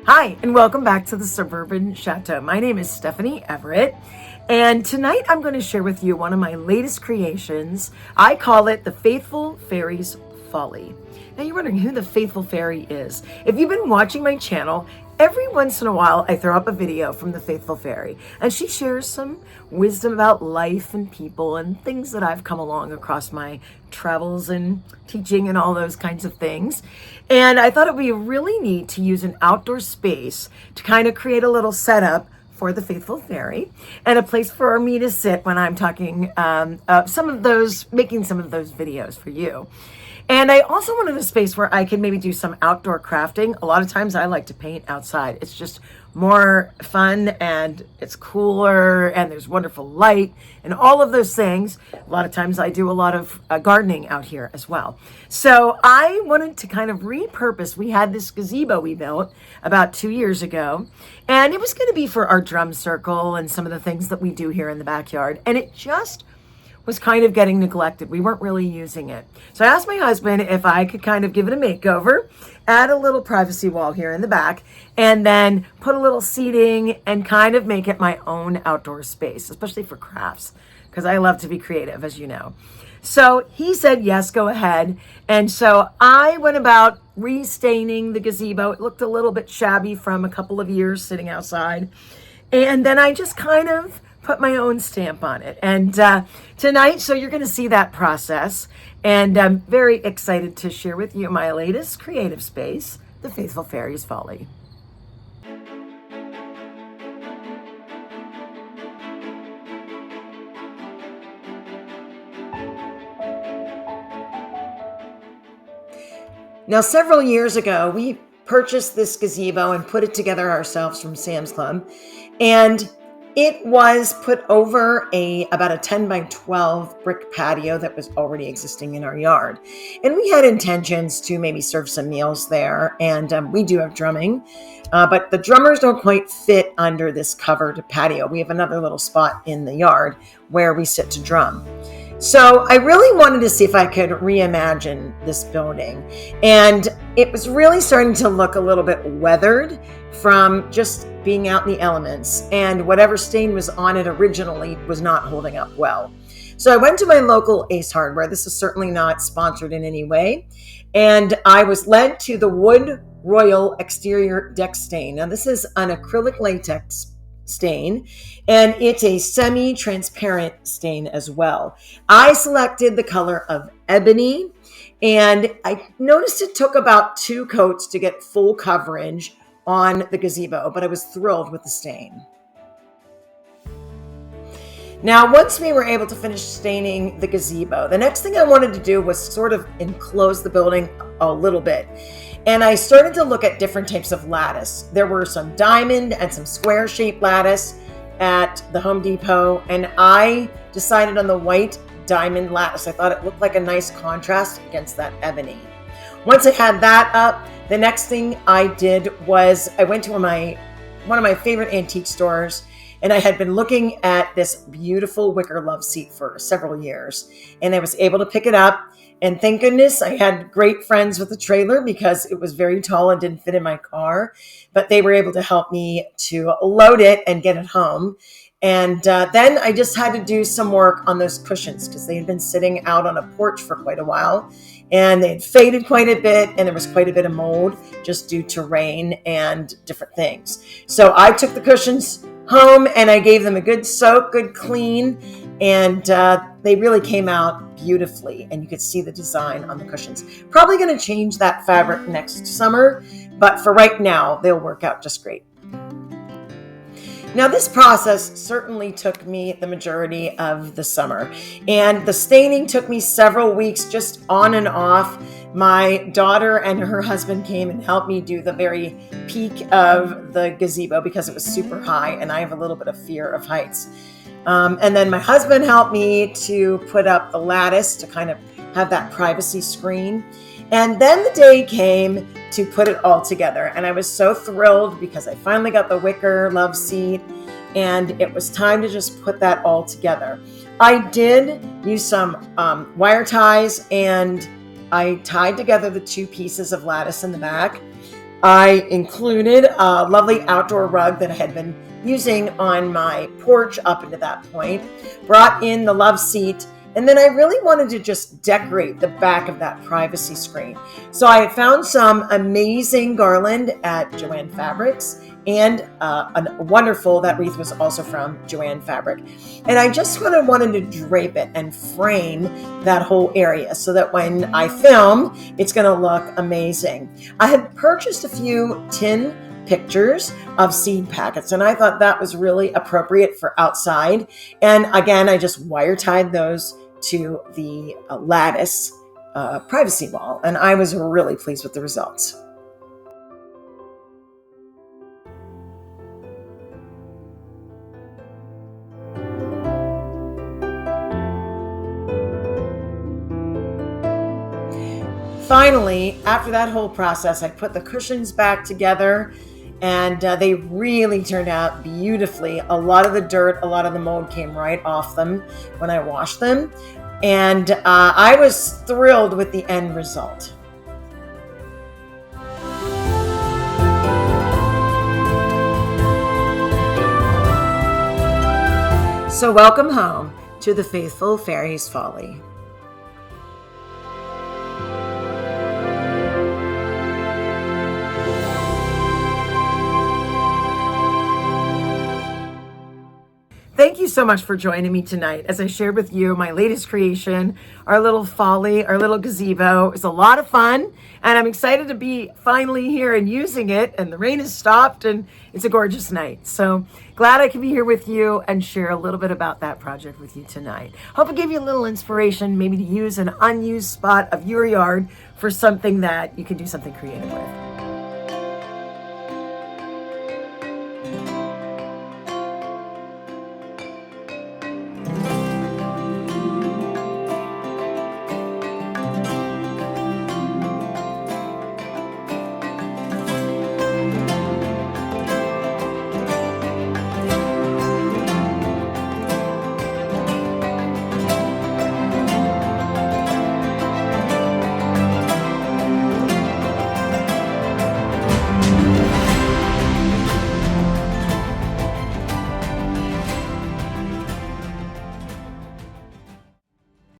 Hi, and welcome back to the Suburban Chateau. My name is Stephanie Everett, and tonight I'm going to share with you one of my latest creations. I call it the Faithful Fairy's Folly. Now you're wondering who the Faithful Fairy is. If you've been watching my channel, every once in a while I throw up a video from the Faithful Fairy, and she shares some wisdom about life and people and things that I've come along across my travels and teaching and all those kinds of things. And I thought it would be really neat to use an outdoor space to kind of create a little setup for the Faithful Fairy and a place for me to sit when I'm talking making some of those videos for you. And I also wanted a space where I can maybe do some outdoor crafting. A lot of times I like to paint outside. It's just more fun and it's cooler and there's wonderful light and all of those things. A lot of times I do a lot of gardening out here as well. So I wanted to kind of repurpose. We had this gazebo we built about 2 years ago, and it was going to be for our drum circle and some of the things that we do here in the backyard. And it just was kind of getting neglected. We weren't really using it. So I asked my husband if I could kind of give it a makeover, add a little privacy wall here in the back, and then put a little seating and kind of make it my own outdoor space, especially for crafts, because I love to be creative, as you know. So he said, yes, go ahead. And so I went about restaining the gazebo. It looked a little bit shabby from a couple of years sitting outside. And then I just kind of put my own stamp on it. And tonight, so you're going to see that process. And I'm very excited to share with you my latest creative space, the Faithful Fairy's Folly. Now, several years ago, we purchased this gazebo and put it together ourselves from Sam's Club. And it was put over about a 10 by 12 brick patio that was already existing in our yard. And we had intentions to maybe serve some meals there. And we do have drumming, but the drummers don't quite fit under this covered patio. We have another little spot in the yard where we sit to drum. So I really wanted to see if I could reimagine this building. And it was really starting to look a little bit weathered from just being out in the elements. And whatever stain was on it originally was not holding up well. So I went to my local Ace Hardware. This is certainly not sponsored in any way. And I was led to the Wood Royal Exterior Deck Stain. Now this is an acrylic latex stain, and it's a semi-transparent stain as well. I selected the color of ebony, and I noticed it took about 2 coats to get full coverage on the gazebo, but I was thrilled with the stain. Now, once we were able to finish staining the gazebo, the next thing I wanted to do was sort of enclose the building a little bit. And I started to look at different types of lattice. There were some diamond and some square shaped lattice at the Home Depot. And I decided on the white diamond lattice. I thought it looked like a nice contrast against that ebony. Once I had that up, the next thing I did was I went to one of my favorite antique stores, and I had been looking at this beautiful wicker love seat for several years, and I was able to pick it up. And thank goodness I had great friends with the trailer because it was very tall and didn't fit in my car, but they were able to help me to load it and get it home. And then I just had to do some work on those cushions because they had been sitting out on a porch for quite a while, and they had faded quite a bit, and there was quite a bit of mold just due to rain and different things. So I took the cushions home and I gave them a good soak, good clean, and they really came out beautifully, and you could see the design on the cushions. Probably going to change that fabric next summer, but for right now, they'll work out just great. Now, this process certainly took me the majority of the summer, and the staining took me several weeks just on and off. My daughter and her husband came and helped me do the very peak of the gazebo because it was super high, and I have a little bit of fear of heights. And then my husband helped me to put up the lattice to kind of have that privacy screen. And then the day came to put it all together. And I was so thrilled because I finally got the wicker love seat, and it was time to just put that all together. I did use some wire ties, and I tied together the two pieces of lattice in the back. I included a lovely outdoor rug that I had been using on my porch up until that point, brought in the love seat, and then I really wanted to just decorate the back of that privacy screen. So I found some amazing garland at Joann Fabrics, and a wonderful, that wreath was also from Joann Fabric. And I just wanted to drape it and frame that whole area so that when I film, it's gonna look amazing. I had purchased a few tin pictures of seed packets, and I thought that was really appropriate for outside. And again, I just wire tied those to the lattice privacy wall, and I was really pleased with the results. Finally, after that whole process, I put the cushions back together, and they really turned out beautifully. A lot of the dirt, a lot of the mold came right off them when I washed them, and I was thrilled with the end result. So welcome home to the Faithful Fairy's Folly. Thank you so much for joining me tonight as I shared with you my latest creation, our little folly, our little gazebo. It's a lot of fun, and I'm excited to be finally here and using it, and the rain has stopped, and it's a gorgeous night. So glad I can be here with you and share a little bit about that project with you tonight. Hope it gave you a little inspiration, maybe to use an unused spot of your yard for something that you can do something creative with.